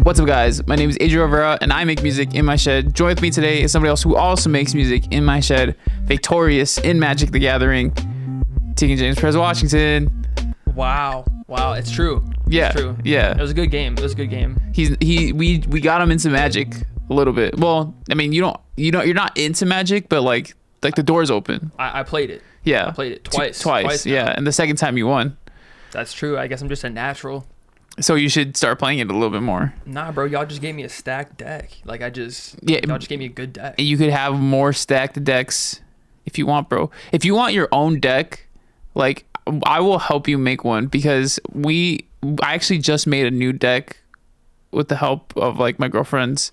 What's up, guys? My name is Adriel Rivera, and I make music in my shed. Join with me today is somebody else who also makes music in my shed, victorious in Magic the Gathering, Tegan James Pres Washington. Wow, it's true. Yeah, it's true. Yeah. It was a good game. We got him into Magic a little bit. Well, I mean, you're not into Magic, but like the door's open. I played it. Yeah, I played it twice. Twice. Yeah, and the second time you won. That's true. I guess I'm just a natural. So you should start playing it a little bit more. Nah, bro, y'all just gave me a stacked deck. Y'all just gave me a good deck. You could have more stacked decks if you want, bro. If you want your own deck, like, I will help you make one, because I actually just made a new deck with the help of like my girlfriend's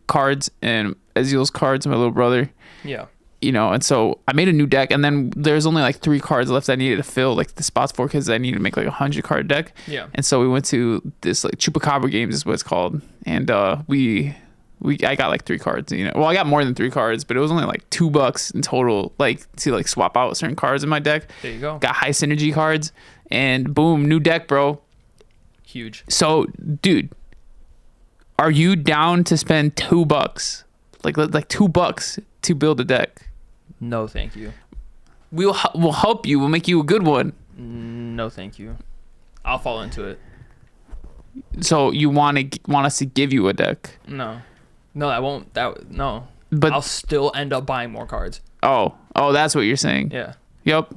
cards and Azil's cards, my little brother. Yeah. And so I made a new deck, and then there's only like 3 cards left I needed to fill like the spots for, because I needed to make like 100 card deck. Yeah. And so we went to this like Chupacabra Games is what it's called, and I got like 3 cards. Well, I got more than 3 cards, but it was only like $2 in total, like to like swap out certain cards in my deck. There you go. Got high synergy cards, and boom, new deck, bro. Huge. So, dude, are you down to spend $2, like $2 to build a deck? No, thank you. We'll help you. We'll make you a good one. No, thank you. I'll fall into it. So you want us to give you a deck? No, I won't. No. But I'll still end up buying more cards. Oh, that's what you're saying. Yeah. Yep.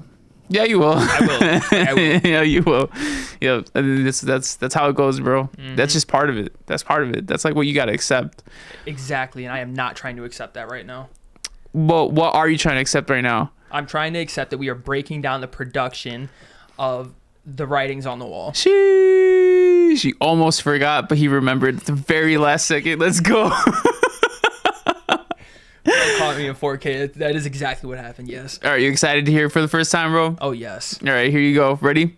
Yeah, you will. I will. Yeah, you will. Yep. And that's how it goes, bro. Mm-hmm. That's just part of it. That's part of it. That's like what you gotta accept. Exactly, and I am not trying to accept that right now. Well, what are you trying to accept right now? I'm trying to accept that we are breaking down the production of the writings on the wall. She almost forgot, but he remembered at the very last second. Let's go. Caught me in 4K. That is exactly what happened. Yes. All right, you excited to hear it for the first time, bro? Oh yes. All right, here you go. Ready?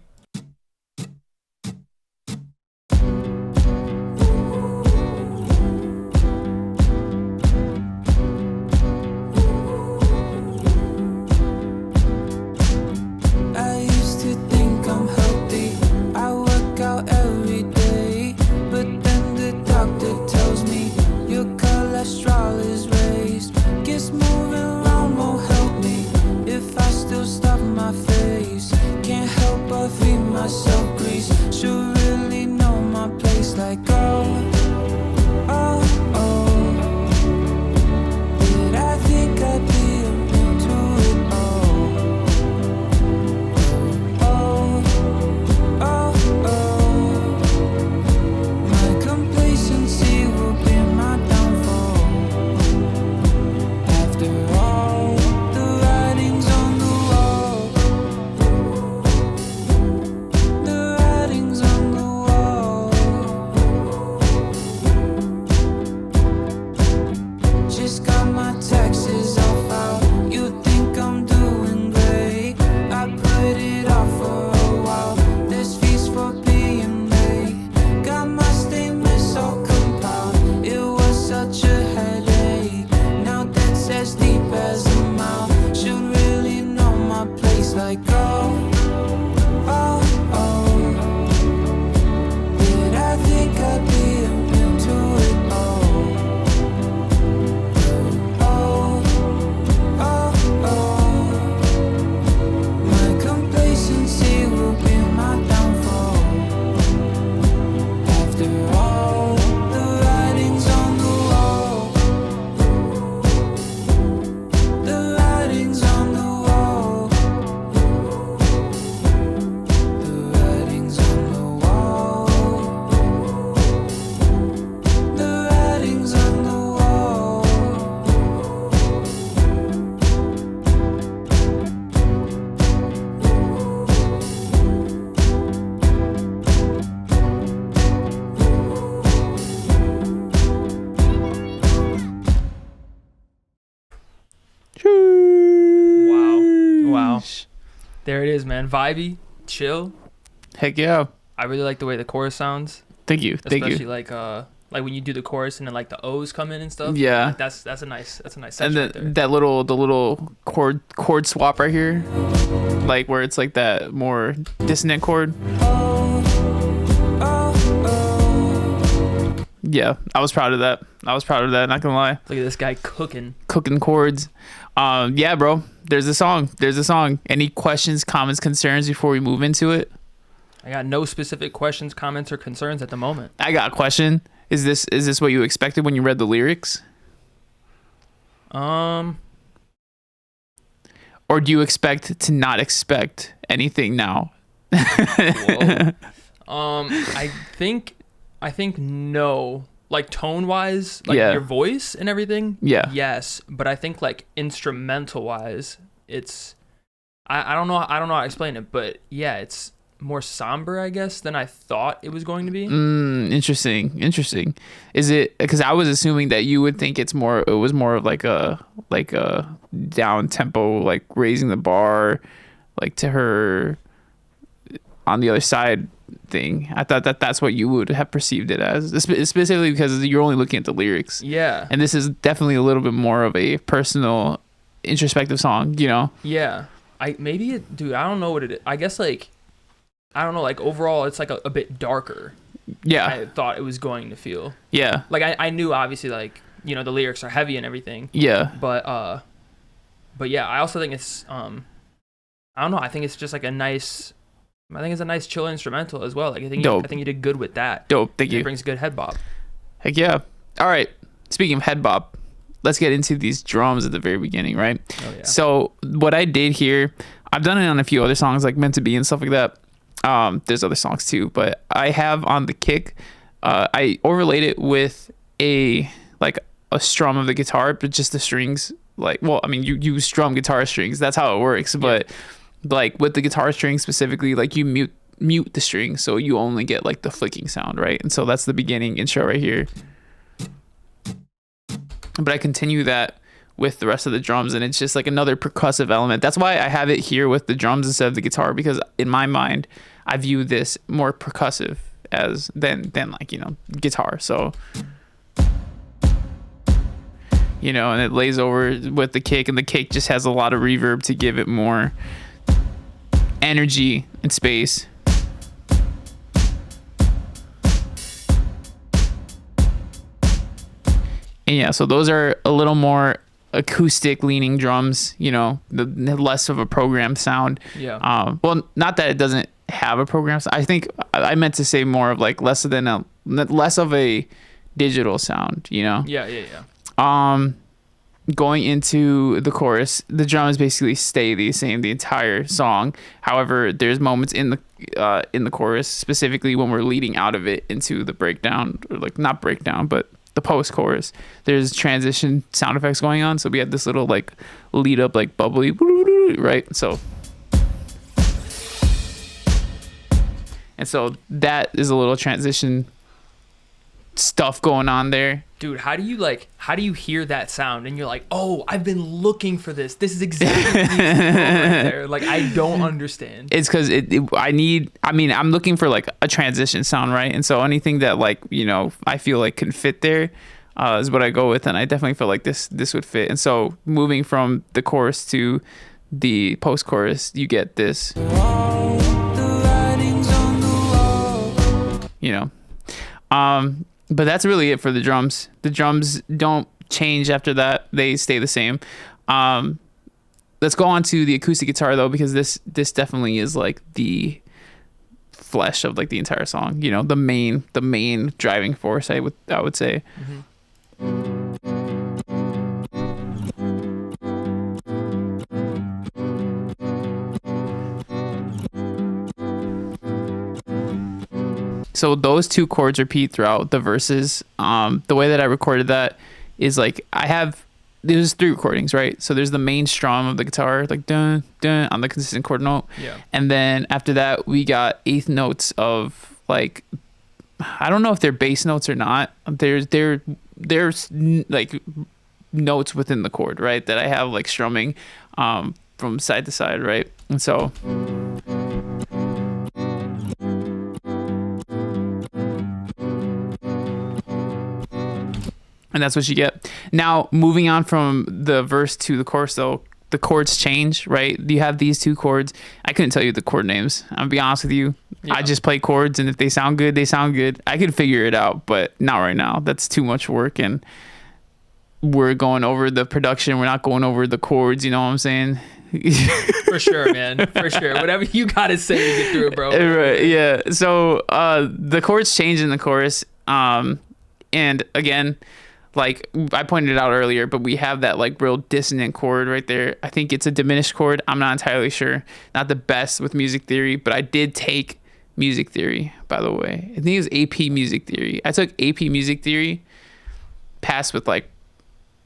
There it is, man. Vibey, chill. Heck yeah. I really like the way the chorus sounds. Thank you. Especially like when you do the chorus and then like the O's come in and stuff. Yeah. Like that's a nice section and right there. the little chord swap right here, like where it's like that more Yeah, I was proud of that. Not gonna lie. Look at this guy cooking Chords. Yeah, bro. There's a song. Any questions, comments, concerns before we move into it? I got no specific questions, comments, or concerns at the moment. I got a question. Is this what you expected when you read the lyrics? Or do you expect to not expect anything now? Whoa. I think no. Like tone wise, like your voice and everything. Yeah. Yes, but I think like instrumental wise, it's I don't know how to explain it, but yeah, it's more somber, I guess, than I thought it was going to be. Interesting. Is it because I was assuming that you would think it was more of like a down tempo, like raising the bar, like to her on the other side thing. I thought that's what you would have perceived it as, specifically because you're only looking at the lyrics. Yeah. And this is definitely a little bit more of a personal, introspective song, you know? Yeah. I don't know what it is. I guess like, I don't know, like overall it's like a bit darker. Yeah. I thought it was going to feel. Yeah. Like I knew obviously like, you know, the lyrics are heavy and everything. Yeah. But yeah, I also think it's I don't know, I think it's just like a nice chill instrumental as well. Like I think you did good with that. Dope. Thank you. It brings good head bop. Heck yeah. All right. Speaking of head bop, let's get into these drums at the very beginning, right? Oh yeah. So what I did here, I've done it on a few other songs like Meant to Be and stuff like that. There's other songs too, but I have on the kick, I overlaid it with a strum of the guitar, but just the strings. Like, well, I mean, you strum guitar strings. That's how it works. But like with the guitar strings specifically, like you mute the string, so you only get like the flicking sound, right? And so that's the beginning intro right here. But I continue that with the rest of the drums, and it's just like another percussive element. That's why I have it here with the drums instead of the guitar, because in my mind, I view this more percussive as than like, you know, guitar. So, you know, and it lays over with the kick, and the kick just has a lot of reverb to give it more energy and space. And yeah, so those are a little more acoustic leaning drums, you know, the less of a programmed sound. Yeah. Well, not that it doesn't have a program sound. I think I meant to say more of like less of a digital sound, you know? Yeah. Going into the chorus, the drums basically stay the same the entire song. However, there's moments in the chorus, specifically when we're leading out of it into the breakdown, or like not breakdown, but the post chorus. There's transition sound effects going on, so we had this little like lead up, like bubbly, right? So, and so that is a little transition stuff going on there. Dude, how do you hear that sound and you're like, oh, I've been looking for this. This is exactly what needs to go right there. Like, I don't understand. It's because I'm looking for like a transition sound, right? And so anything that like, you know, I feel like can fit there is what I go with. And I definitely feel like this would fit. And so moving from the chorus to the post chorus, you get this, you know, but that's really it for the drums. The drums don't change after that. They stay the same. Let's go on to the acoustic guitar though, because this definitely is like the flesh of like the entire song, you know, the main driving force, I would say. Mm-hmm. So those two chords repeat throughout the verses. The way that I recorded that is like there's 3 recordings, right? So there's the main strum of the guitar, like dun dun on the consistent chord note. Yeah. And then after that, we got 8th notes of like, I don't know if they're bass notes or not. There's like notes within the chord, right? That I have like strumming from side to side, right? And so. And that's what you get. Now, moving on from the verse to the chorus, though, the chords change, right? You have these two chords. I couldn't tell you the chord names. I'll be honest with you. I just play chords, and if they sound good, they sound good. I could figure it out, but not right now. That's too much work, and we're going over the production. We're not going over the chords. You know what I'm saying? For sure, man. For sure. Whatever you gotta say to get through it, bro. Right, yeah. So the chords change in the chorus. And again, like I pointed it out earlier, but we have that like real dissonant chord right there. I think it's a diminished chord. I'm not entirely sure. Not the best with music theory, but I did take music theory, by the way. I think it was AP music theory. I took AP music theory, passed with like,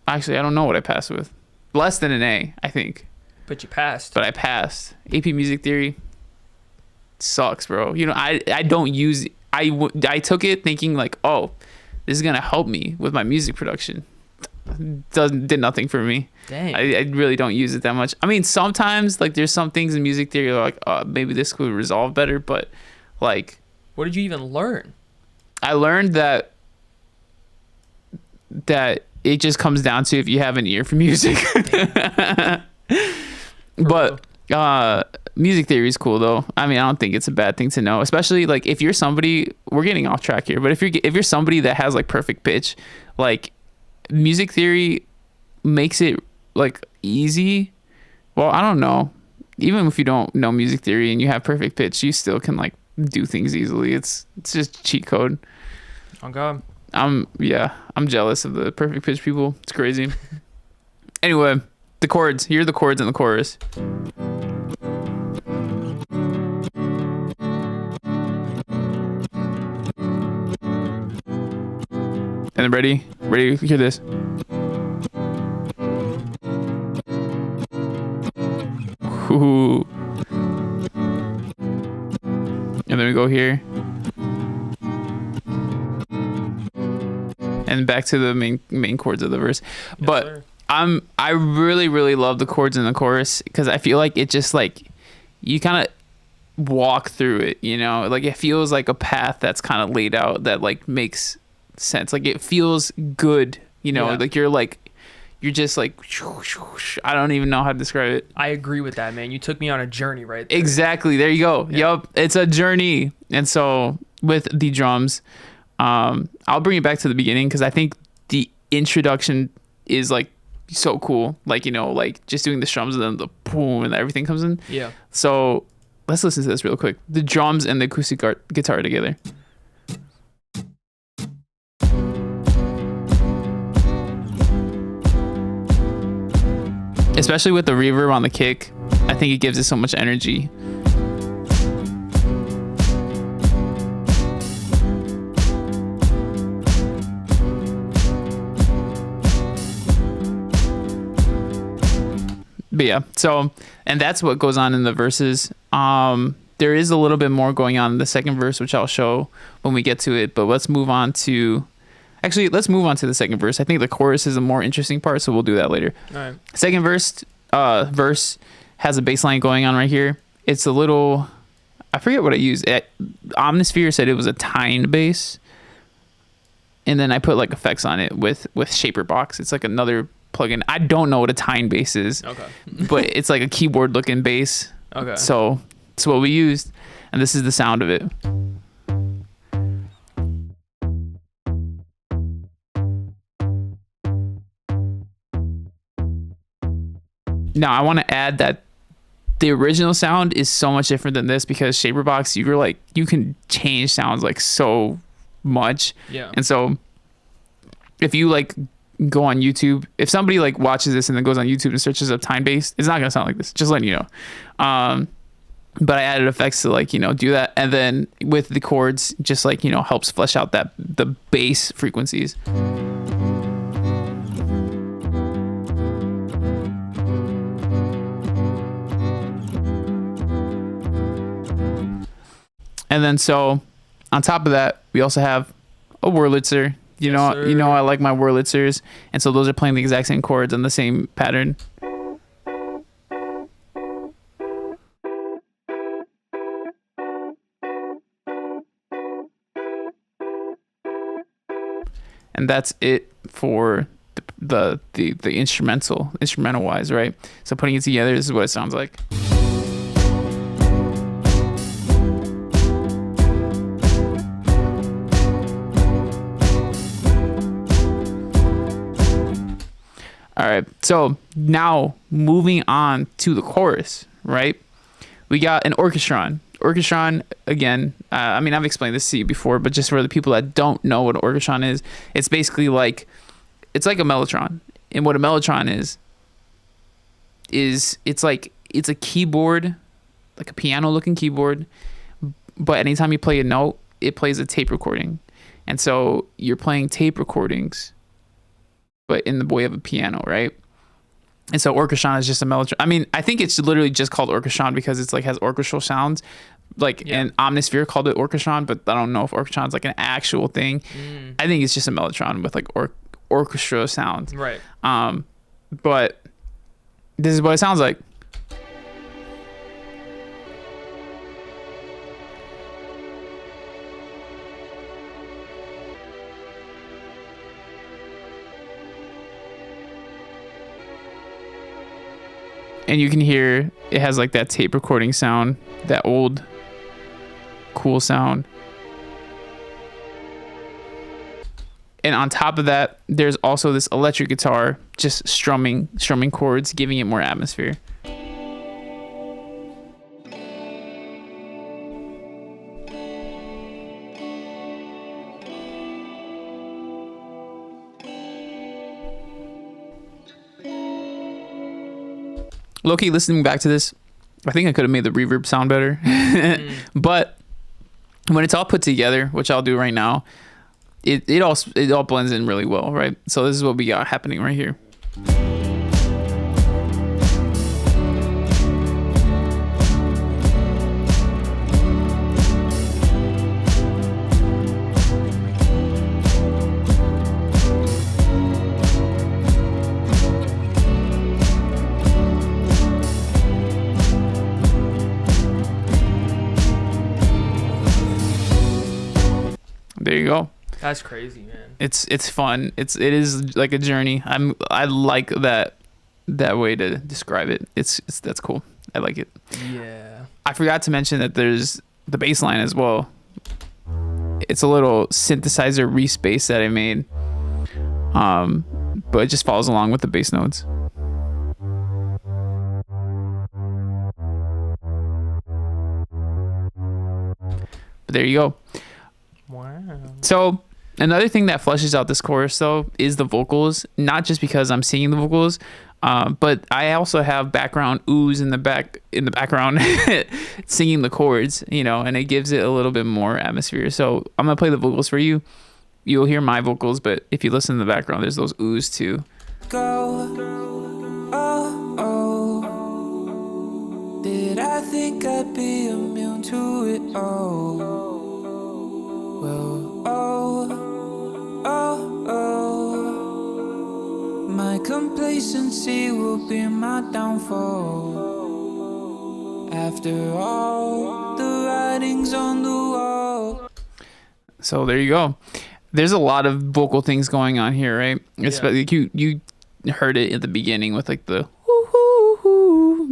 actually, I don't know what I passed with. Less than an A, I think. But you passed. But I passed. AP music theory sucks, bro. You know, I don't use, I took it thinking like, oh, this is gonna help me with my music production. Did nothing for me. Dang. I really don't use it that much. I mean, sometimes like there's some things in music theory like maybe this could resolve better, but like, what did you even learn? I learned that it just comes down to if you have an ear for music. But music theory is cool though. I mean, I don't think it's a bad thing to know, especially like if you're somebody, we're getting off track here, but if you're somebody that has like perfect pitch, like music theory makes it like easy. Well, I don't know. Even if you don't know music theory and you have perfect pitch, you still can like do things easily. It's just cheat code. Oh God. I'm jealous of the perfect pitch people. It's crazy. Anyway, the chords. Here are the chords in the chorus. And ready? Ready to hear this? Ooh. And then we go here. And back to the main chords of the verse. Yes, but sir. I really love the chords in the chorus because I feel like it just like you kind of walk through it, you know, like it feels like a path that's kind of laid out that like makes sense. Like it feels good, you know, like you're just like I don't even know how to describe it. I agree with that, man. You took me on a journey right there. Exactly. There you go. Yeah. Yep. It's a journey. And so with the drums, I'll bring it back to the beginning because I think the introduction is like so cool. Like, you know, like just doing the strums and then the boom and everything comes in. Yeah. So let's listen to this real quick. The drums and the acoustic guitar together. Especially with the reverb on the kick, I think it gives it so much energy. But yeah, so, and that's what goes on in the verses. There is a little bit more going on in the second verse, which I'll show when we get to it. But let's move on to the second verse. I think the chorus is a more interesting part, so we'll do that later. All right. Second verse has a bass line going on right here. It's a little, I forget what I used. Omnisphere said it was a tine bass, and then I put like effects on it with Shaper Box. It's like another plugin. I don't know what a tine bass is. Okay. But it's like a keyboard looking bass. Okay. So it's what we used, and this is the sound of it. Now I want to add that the original sound is so much different than this because Shaper Box, you can change sounds like so much. Yeah. And so if you like go on YouTube, if somebody like watches this and then goes on YouTube and searches up time bass, it's not gonna sound like this. Just letting you know. But I added effects to like, you know, do that, and then with the chords, just like, you know, helps flesh out the bass frequencies. And then so on top of that, we also have a Wurlitzer. You know, I like my Wurlitzers, and so those are playing the exact same chords on the same pattern. And that's it for the instrumental wise, right? So putting it together, this is what it sounds like. All right, so now moving on to the chorus, right? We got an orchestron. Orchestron, again, I mean, I've explained this to you before, but just for the people that don't know what an orchestron is, it's basically like, it's like a mellotron. And what a mellotron is it's a keyboard, like a piano-looking keyboard, but anytime you play a note, it plays a tape recording. And so you're playing tape recordings, but in the way of a piano, right? And so orchestron is just a mellotron. I mean, I think it's literally just called orchestron because it's like has orchestral sounds. Like an Omnisphere called it orchestron, but I don't know if orchestron is like an actual thing. I think it's just a mellotron with like orchestra sounds. Right. But this is what it sounds like. And you can hear it has like that tape recording sound, that old cool sound. And on top of that, there's also this electric guitar just strumming chords, giving it more atmosphere. Low-key, listening back to this, I think I could have made the reverb sound better. But when it's all put together, which I'll do right now, it all blends in really well, right? So this is what we got happening right here. There you go. That's crazy, man. It's fun. It is like a journey. I like that way to describe it. That's cool. I like it. Yeah. I forgot to mention that there's the bass line as well. It's a little synthesizer Reese bass that I made. But it just follows along with the bass notes. But there you go. Wow. So another thing that fleshes out this chorus though is the vocals, not just because I'm singing the vocals, but I also have background oohs in the background singing the chords, and it gives it a little bit more atmosphere. So I'm gonna play the vocals for you. You'll hear my vocals, but if you listen in the background, there's those oohs too. Go, oh, oh. Did I think I'd be immune to it? Oh. Well, oh, oh, oh. My complacency will be my downfall. After all, the writing's on the wall. So there you go. There's a lot of vocal things going on here, right? Especially you heard it at the beginning with like the whoo,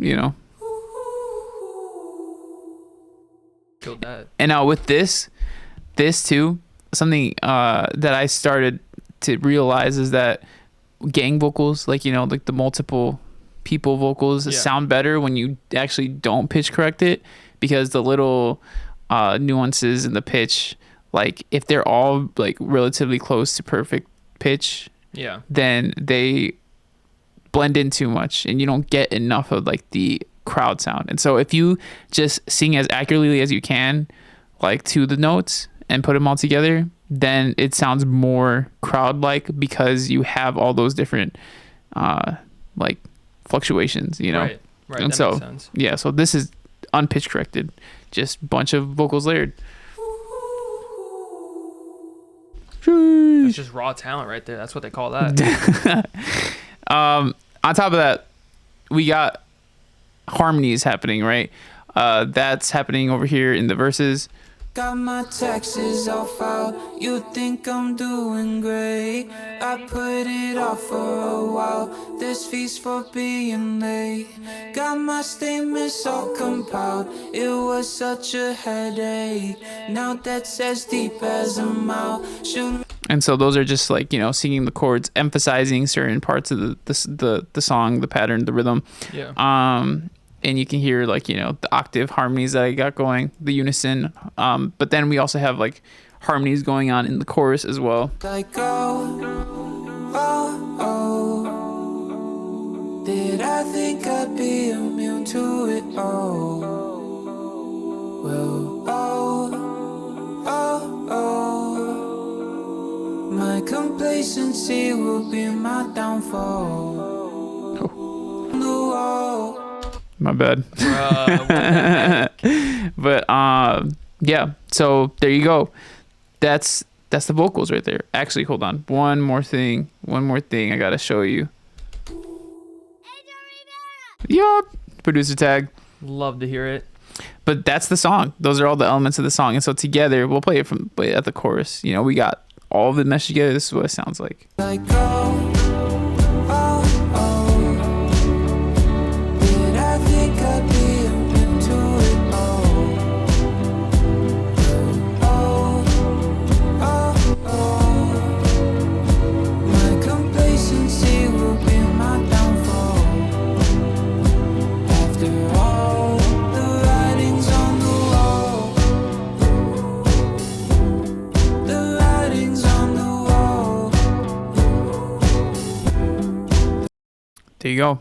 Killed that. And now with this too, something that I started to realize is that gang vocals, like the multiple people vocals, sound better when you actually don't pitch correct it, because the little nuances in the pitch, like if they're all like relatively close to perfect pitch, then they blend in too much and you don't get enough of like the crowd sound. And so if you just sing as accurately as you can, like to the notes, and put them all together, then it sounds more crowd-like because you have all those different like fluctuations, Right. And that so makes sense. yeah, so this is unpitch corrected, just bunch of vocals layered. It's just raw talent right there. That's what they call that. On top of that, we got harmonies happening, right? That's happening over here in the verses. Got my taxes all filed, you think I'm doing great. I put it off for a while, this feast for being late. Got my statements all compiled, it was such a headache. Now that's as deep as a mile. And so those are just like, you know, singing the chords, emphasizing certain parts of the song, the pattern, the rhythm. Yeah. And you can hear like, you know, the octave harmonies that I got going, the unison. But then we also have like harmonies going on in the chorus as well. Like, oh, did I think I'd be immune to it? Oh, well, my complacency will be my downfall. Oh. My bad. But yeah, so there you go. That's the vocals right there. Actually, hold on. One more thing I gotta show you. Adriel Rivera. Yup. Producer tag. Love to hear it. But that's the song. Those are all the elements of the song. And so together, we'll play it at the chorus. You know, we got all of it meshed together. This is what it sounds like. Like, oh, did I think I'd be immune to it? My complacency will be my downfall. After all, the writing's on the wall. The writing's on the wall. There you go.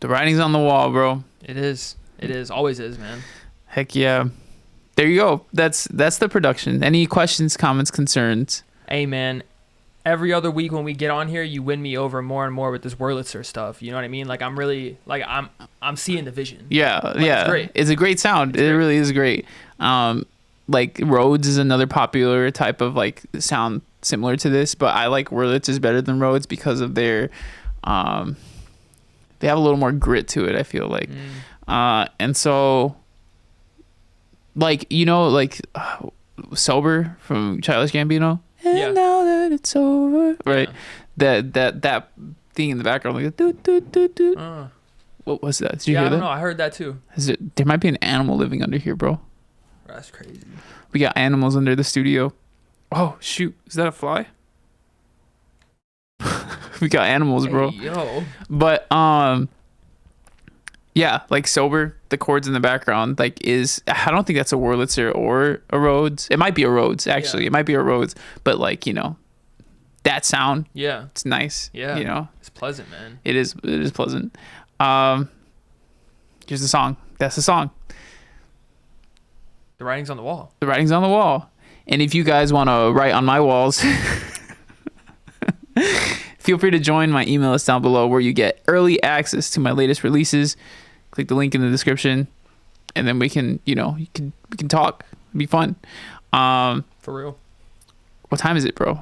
The writing's on the wall, bro. It is. It is. Always is, man. Heck yeah. There you go. That's the production. Any questions, comments, concerns? Hey, man. Every other week when we get on here, you win me over more and more with this Wurlitzer stuff. You know what I mean? Like I'm really like I'm seeing the vision. Yeah, yeah. It's great. It's a great sound. It really is great. Like Rhodes is another popular type of like sound similar to this, but I like Wurlitzer's better than Rhodes because of their they have a little more grit to it, I feel like. And so like, you know, like Sober from Childish Gambino. And Yeah. now that it's over, right? Yeah. That thing in the background, like doo, doo, doo, doo. What was that? Did you Yeah, hear I don't that? know. I heard that too. There might be an animal living under here, bro. That's crazy. We got animals under the studio. Oh shoot, is that a fly? We got animals, bro. Hey, yo. But yeah, like Sober, the chords in the background, like I don't think that's a Wurlitzer or a Rhodes. It might be a Rhodes, actually. Yeah. It might be a Rhodes, but like, you know, that sound, Yeah. it's nice. Yeah. You know, It's pleasant, man. it is pleasant. Here's the song. That's the song. The writing's on the wall. The writing's on the wall. And if you guys want to write on my walls, feel free to join. My email is down below where you get early access to my latest releases. Click the link in the description and then we can, you know, we can talk. It'd be fun. For real. What time is it, bro?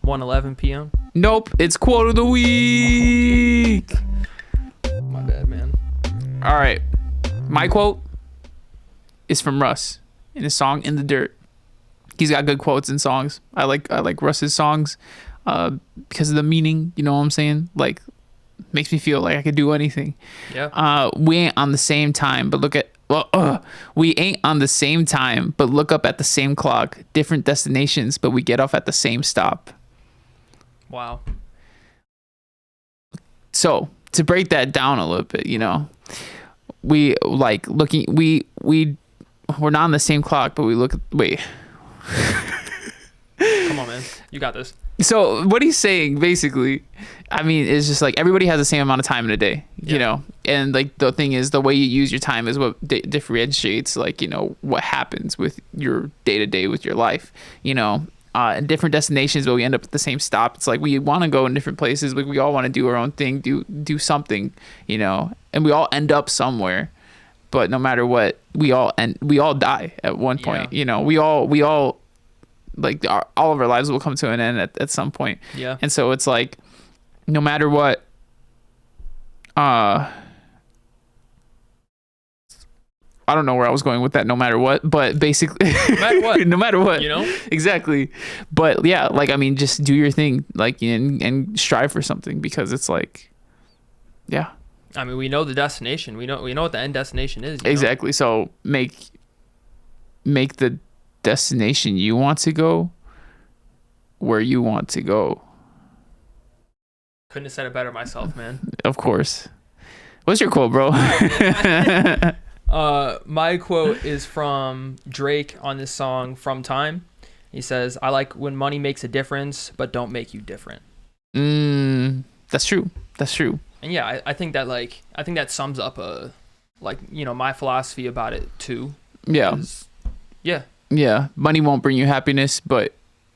1:11 p.m. Nope. It's quote of the week. My bad, man. All right. My quote is from Russ in his song In the Dirt. He's got good quotes in songs. I like Russ's songs because of the meaning, you know what I'm saying? Like makes me feel like I could do anything. Yeah. We ain't on the same time, but we ain't on the same time, but look up at the same clock, different destinations, but we get off at the same stop. Wow. So to break that down a little bit, you know, we like looking, we're not on the same clock, but wait. Come on, man. You got this. So what he's saying basically, I mean, is just like everybody has the same amount of time in a day, you Yeah. know, and like the thing is the way you use your time is what differentiates like, you know, what happens with your day to day with your life, you know, in different destinations, but we end up at the same stop. It's like we want to go in different places. Like we all want to do our own thing, do something, you know, and we all end up somewhere. But no matter what, we all die at one point. Yeah. You know, we all like all of our lives will come to an end at some point. Yeah. And so it's like, no matter what, I don't know where I was going with that. No matter what, but basically, No matter what. no matter what, You know? exactly. But yeah, like I mean, just do your thing, like and strive for something because it's like, yeah, I mean, we know the destination. We know what the end destination is. You know? exactly. So make the destination you want to go where you want to go. Couldn't have said it better myself, man. Of course. What's your quote, bro? My quote is from Drake on this song "From Time." He says, "I like when money makes a difference, but don't make you different." That's true. That's true. And yeah, I think that sums up my philosophy about it too. Yeah. Yeah. Yeah. Money won't bring you happiness, but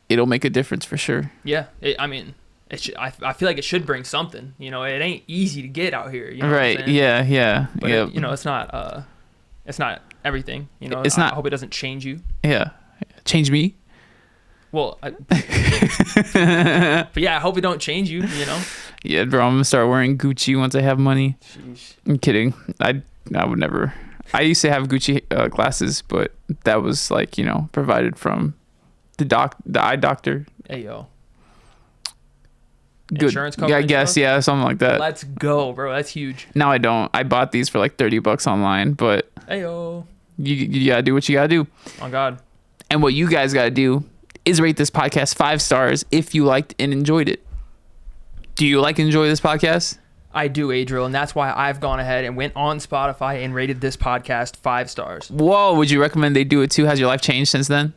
it'll make a difference for sure. Yeah. I feel like it should bring something. You know, it ain't easy to get out here. You know Right. What I'm saying? Yeah. Yeah. But yeah. it's not everything. You know, It's not. I hope it doesn't change you. Yeah. Change me. Well, but yeah, I hope it don't change you. You know. Yeah, bro. I'm gonna start wearing Gucci once I have money. Sheesh. I'm kidding. I would never. I used to have Gucci glasses, but that was like provided from the eye doctor. Hey yo. Good. Insurance company. I guess yeah, something like that. Let's go, bro. That's huge. No, I don't. I bought these for like $30 online, but Hey yo. you gotta do what you gotta do. Oh God. And what you guys gotta do is rate this podcast 5 stars if you liked and enjoyed it. Do you enjoy this podcast? I do, Adriel, and that's why I've gone ahead and went on Spotify and rated this podcast 5 stars. Whoa, would you recommend they do it too? Has your life changed since then?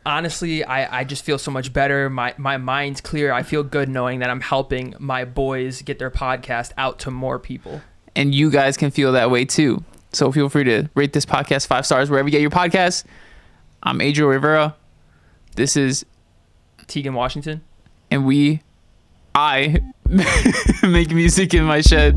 Honestly, I just feel so much better. My mind's clear. I feel good knowing that I'm helping my boys get their podcast out to more people. And you guys can feel that way too. So feel free to rate this podcast 5 stars wherever you get your podcasts. I'm Adriel Rivera. This is Tegan Washington. and I make music in my shed.